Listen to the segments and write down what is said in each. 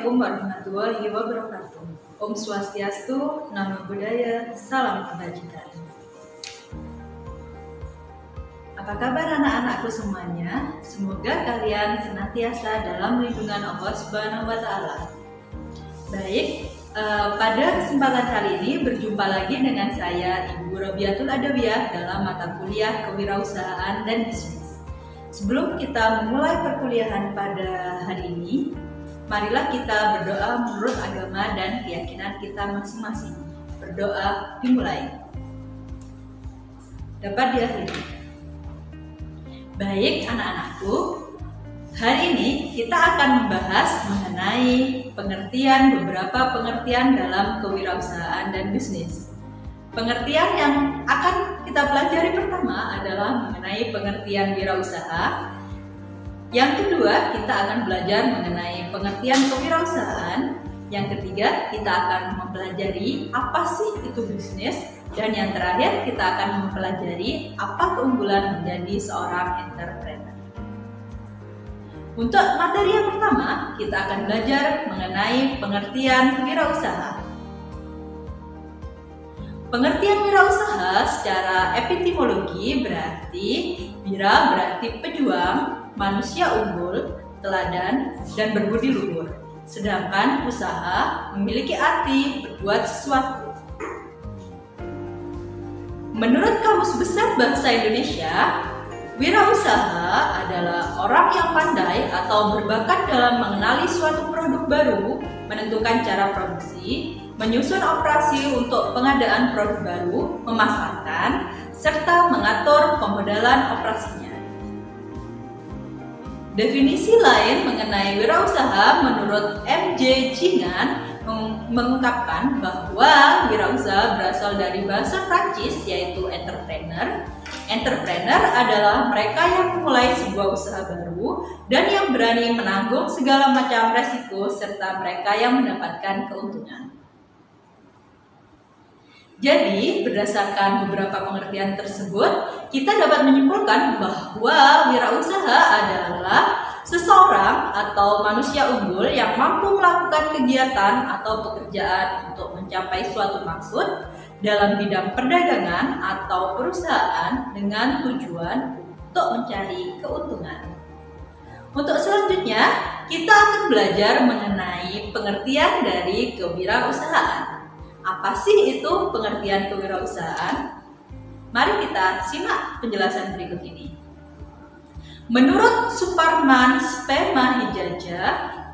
Assalamualaikum warahmatullahi wabarakatuh. Om Swastiastu, Namo Buddhaya, Salam Kebajikan. Apa kabar anak-anakku semuanya? Semoga kalian senantiasa dalam lindungan Allah Subhanahu wa Ta'ala. Baik, pada kesempatan kali ini berjumpa lagi dengan saya, Ibu Robiatul Adawiyah, dalam mata kuliah Kewirausahaan dan Bisnis. Sebelum kita memulai perkuliahan pada hari ini, marilah kita berdoa menurut agama dan keyakinan kita masing-masing. Berdoa dimulai. Dapat diakhiri. Baik anak-anakku, hari ini kita akan membahas mengenai beberapa pengertian dalam kewirausahaan dan bisnis. Pengertian yang akan kita pelajari pertama adalah mengenai pengertian wirausaha. Yang kedua, kita akan belajar mengenai pengertian kewirausahaan. Yang ketiga, kita akan mempelajari apa sih itu bisnis. Dan yang terakhir, kita akan mempelajari apa keunggulan menjadi seorang entrepreneur. Untuk materi yang pertama, kita akan belajar mengenai pengertian wirausaha. Pengertian wirausaha secara epistemologi berarti wira berarti pejuang, manusia unggul, teladan, dan berbudi luhur. Sedangkan usaha memiliki arti berbuat sesuatu. Menurut Kamus Besar Bahasa Indonesia, wirausaha adalah orang yang pandai atau berbakat dalam mengenali suatu produk baru, menentukan cara produksi, menyusun operasi untuk pengadaan produk baru, memasarkan, serta mengatur pemodalan operasinya. Definisi lain mengenai wirausaha menurut M.J. Jingan mengungkapkan bahwa wirausaha berasal dari bahasa Prancis yaitu entrepreneur. Entrepreneur adalah mereka yang memulai sebuah usaha baru dan yang berani menanggung segala macam resiko serta mereka yang mendapatkan keuntungan. Jadi, berdasarkan beberapa pengertian tersebut, kita dapat menyimpulkan bahwa wirausaha adalah seseorang atau manusia unggul yang mampu melakukan kegiatan atau pekerjaan untuk mencapai suatu maksud dalam bidang perdagangan atau perusahaan dengan tujuan untuk mencari keuntungan. Untuk selanjutnya, kita akan belajar mengenai pengertian dari kewirausahaan. Apa sih itu pengertian kewirausahaan? Mari kita simak penjelasan berikut ini. Menurut Suparman Spema-Hijaja,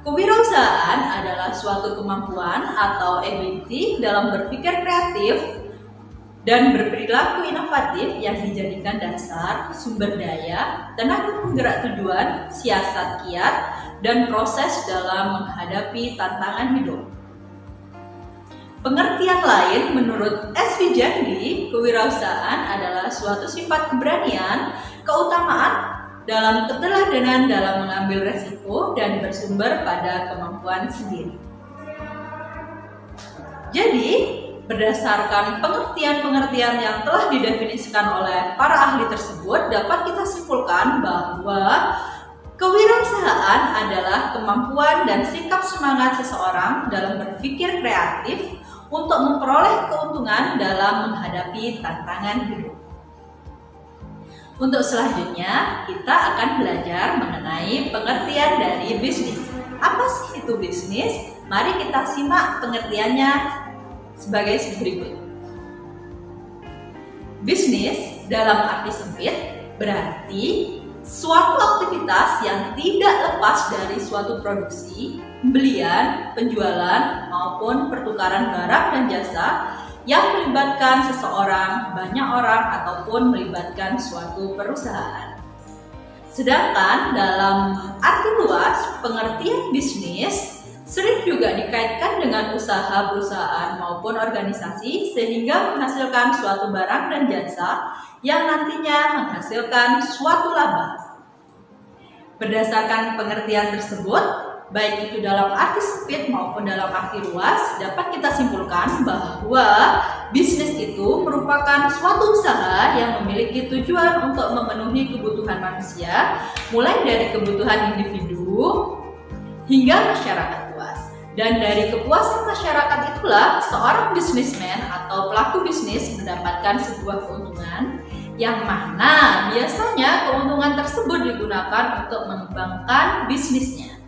kewirausahaan adalah suatu kemampuan atau ability dalam berpikir kreatif dan berperilaku inovatif yang dijadikan dasar, sumber daya, tenaga penggerak tujuan, siasat kiat, dan proses dalam menghadapi tantangan hidup. Pengertian lain menurut S. Vijandi, kewirausahaan adalah suatu sifat keberanian, keutamaan dalam keteladanan dalam mengambil resiko dan bersumber pada kemampuan sendiri. Jadi, berdasarkan pengertian-pengertian yang telah didefinisikan oleh para ahli tersebut, dapat kita simpulkan bahwa kewirausahaan adalah kemampuan dan sikap semangat seseorang dalam berpikir kreatif untuk memperoleh keuntungan dalam menghadapi tantangan hidup. Untuk selanjutnya, kita akan belajar mengenai pengertian dari bisnis. Apa sih itu bisnis? Mari kita simak pengertiannya sebagai berikut. Bisnis dalam arti sempit berarti suatu aktivitas yang tidak lepas dari suatu produksi, pembelian, penjualan, maupun pertukaran barang dan jasa yang melibatkan seseorang, banyak orang, ataupun melibatkan suatu perusahaan. Sedangkan dalam arti luas, pengertian bisnis sering juga dikaitkan dengan usaha perusahaan maupun organisasi sehingga menghasilkan suatu barang dan jasa yang nantinya menghasilkan suatu laba. Berdasarkan pengertian tersebut, baik itu dalam arti sempit maupun dalam arti luas, dapat kita simpulkan bahwa bisnis itu merupakan suatu usaha yang memiliki tujuan untuk memenuhi kebutuhan manusia, mulai dari kebutuhan individu hingga masyarakat luas. Dan dari kepuasan masyarakat itulah seorang bisnismen atau pelaku bisnis mendapatkan sebuah keuntungan yang mana biasanya keuntungan tersebut digunakan untuk mengembangkan bisnisnya.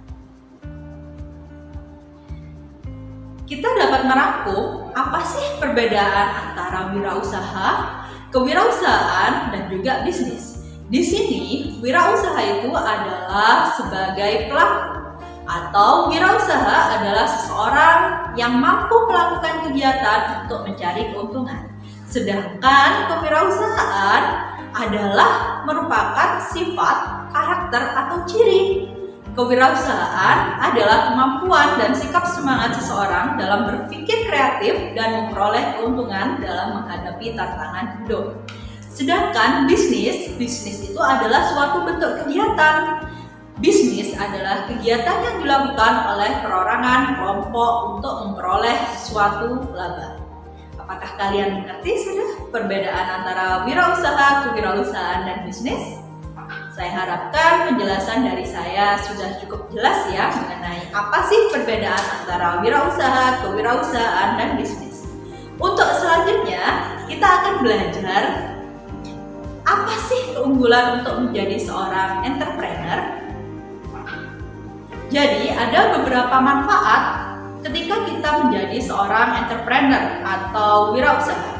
Kita dapat merangkum apa sih perbedaan antara wirausaha, kewirausahaan, dan juga bisnis. Di sini, wirausaha itu adalah sebagai pelaku, atau wirausaha adalah seseorang yang mampu melakukan kegiatan untuk mencari keuntungan. Sedangkan kewirausahaan adalah merupakan sifat, karakter, atau ciri. Kewirausahaan adalah kemampuan dan sikap semangat seseorang dalam berpikir kreatif dan memperoleh keuntungan dalam menghadapi tantangan hidup. Sedangkan bisnis itu adalah suatu bentuk kegiatan. Bisnis adalah kegiatan yang dilakukan oleh perorangan kelompok untuk memperoleh suatu laba. Apakah kalian mengerti sudah perbedaan antara wirausaha, kewirausahaan, dan bisnis? Saya harapkan penjelasan dari saya sudah cukup jelas ya mengenai apa sih perbedaan antara wirausaha, kewirausahaan, dan bisnis. Untuk selanjutnya, kita akan belajar apa sih keunggulan untuk menjadi seorang entrepreneur. Jadi, ada beberapa manfaat ketika kita menjadi seorang entrepreneur atau wirausaha.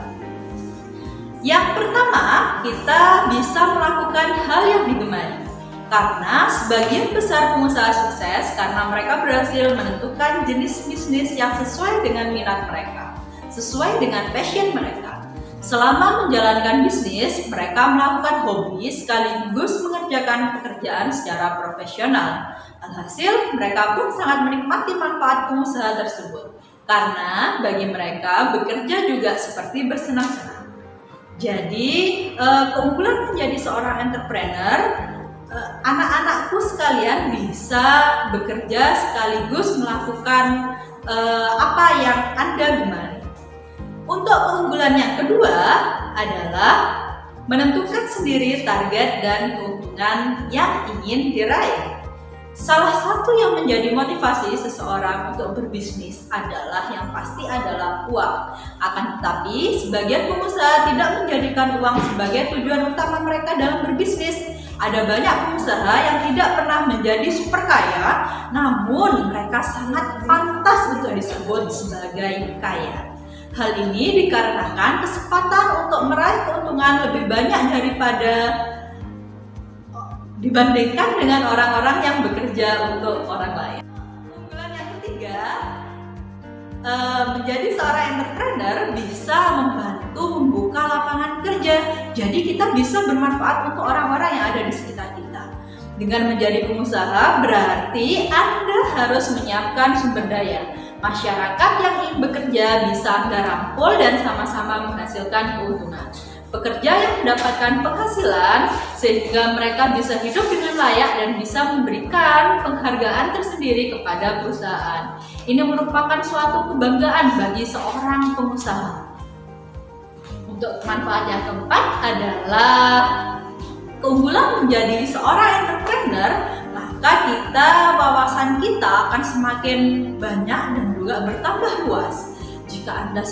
Yang pertama, kita bisa melakukan hal yang digemari. Karena sebagian besar pengusaha sukses karena mereka berhasil menentukan jenis bisnis yang sesuai dengan minat mereka, sesuai dengan passion mereka. Selama menjalankan bisnis, mereka melakukan hobi sekaligus mengerjakan pekerjaan secara profesional. Alhasil, mereka pun sangat menikmati manfaat pengusaha tersebut. Karena bagi mereka, bekerja juga seperti bersenang-senang. Jadi, keunggulan menjadi seorang entrepreneur, anak-anakku sekalian bisa bekerja sekaligus melakukan apa yang Anda gemari. Untuk keunggulan yang kedua adalah menentukan sendiri target dan keuntungan yang ingin diraih. Salah satu yang menjadi motivasi seseorang untuk berbisnis adalah yang pasti adalah uang. Akan tetapi, sebagian pengusaha tidak menjadikan uang sebagai tujuan utama mereka dalam berbisnis. Ada banyak pengusaha yang tidak pernah menjadi super kaya, namun mereka sangat pantas untuk disebut sebagai kaya. Hal ini dikarenakan kesempatan untuk meraih keuntungan lebih banyak dibandingkan dengan orang-orang yang bekerja untuk orang lain. Keunggulan yang ketiga, menjadi seorang entrepreneur bisa membantu membuka lapangan kerja. Jadi kita bisa bermanfaat untuk orang-orang yang ada di sekitar kita. Dengan menjadi pengusaha berarti Anda harus menyiapkan sumber daya. Masyarakat yang ingin bekerja bisa Anda rangkul dan sama-sama menghasilkan keuntungan. Pekerja yang mendapatkan penghasilan sehingga mereka bisa hidup dengan layak dan bisa memberikan penghargaan tersendiri kepada perusahaan. Ini merupakan suatu kebanggaan bagi seorang pengusaha. Untuk manfaat yang keempat adalah keunggulan menjadi seorang entrepreneur, maka wawasan kita akan semakin banyak dan juga bertambah luas. Jika Anda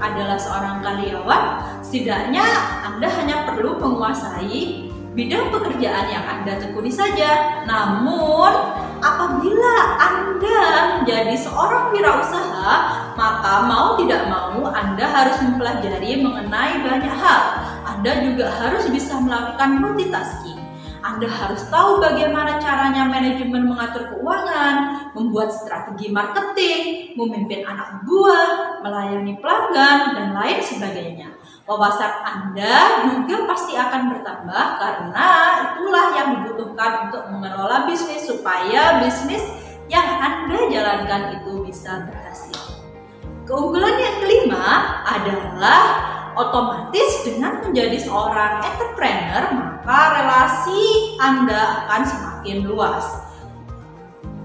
adalah seorang karyawan, setidaknya Anda hanya perlu menguasai bidang pekerjaan yang Anda tekuni saja. Namun, apabila Anda menjadi seorang wirausaha, maka mau tidak mau Anda harus mempelajari mengenai banyak hal. Anda juga harus bisa melakukan multitasking. Anda harus tahu bagaimana caranya manajemen mengatur keuangan, membuat strategi marketing, memimpin anak buah, melayani pelanggan, dan lain sebagainya. Wawasan Anda juga pasti akan bertambah karena itulah yang dibutuhkan untuk mengelola bisnis supaya bisnis yang Anda jalankan itu bisa berhasil. Keunggulan yang kelima adalah otomatis dengan menjadi seorang entrepreneur, maka relasi Anda akan semakin luas.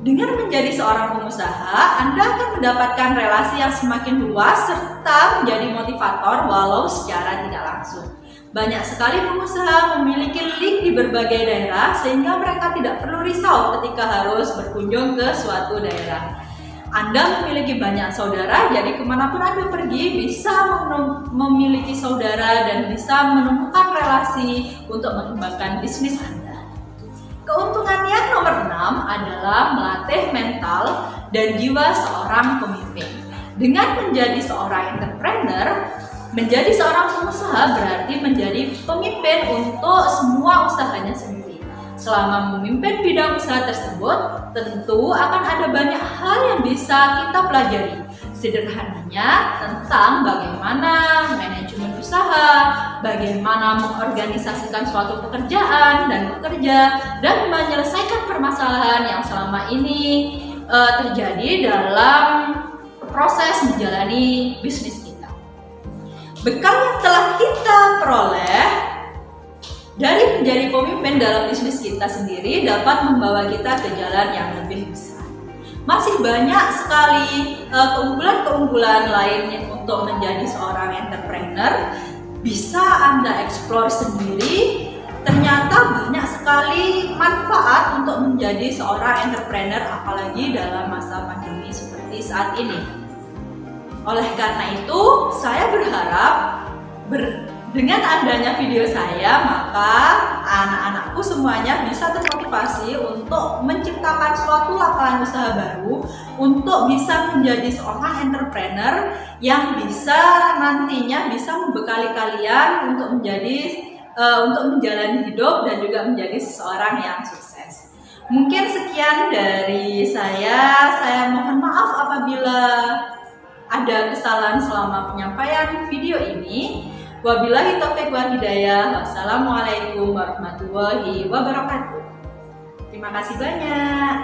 Dengan menjadi seorang pengusaha, Anda akan mendapatkan relasi yang semakin luas serta menjadi motivator walau secara tidak langsung. Banyak sekali pengusaha memiliki link di berbagai daerah sehingga mereka tidak perlu risau ketika harus berkunjung ke suatu daerah. Anda memiliki banyak saudara, jadi kemanapun Anda pergi bisa memiliki saudara dan bisa menemukan relasi untuk mengembangkan bisnis Anda. Keuntungan yang nomor 6 adalah melatih mental dan jiwa seorang pemimpin. Dengan menjadi seorang entrepreneur, menjadi seorang pengusaha berarti menjadi pemimpin untuk semua usahanya sendiri. Selama memimpin bidang usaha tersebut, tentu akan ada banyak hal yang bisa kita pelajari. Sederhananya tentang bagaimana manajemen usaha, bagaimana mengorganisasikan suatu pekerjaan dan bekerja, dan menyelesaikan permasalahan yang selama ini terjadi dalam proses menjalani bisnis kita. Bekal yang telah kita peroleh dari menjadi pemimpin dalam bisnis kita sendiri dapat membawa kita ke jalan yang lebih besar. Masih banyak sekali keunggulan-keunggulan lainnya untuk menjadi seorang entrepreneur. Bisa Anda eksplor sendiri. Ternyata banyak sekali manfaat untuk menjadi seorang entrepreneur, apalagi dalam masa pandemi seperti saat ini. Oleh karena itu, saya berharap dengan adanya video saya, maka anak-anakku semuanya bisa termotivasi untuk menciptakan suatu lapangan usaha baru untuk bisa menjadi seorang entrepreneur yang bisa nantinya bisa membekali kalian untuk menjalani hidup dan juga menjadi seseorang yang sukses. Mungkin sekian dari saya. Saya mohon maaf apabila ada kesalahan selama penyampaian video ini. Wabillahi taufiq wal hidayah. Wassalamualaikum warahmatullahi wabarakatuh. Terima kasih banyak.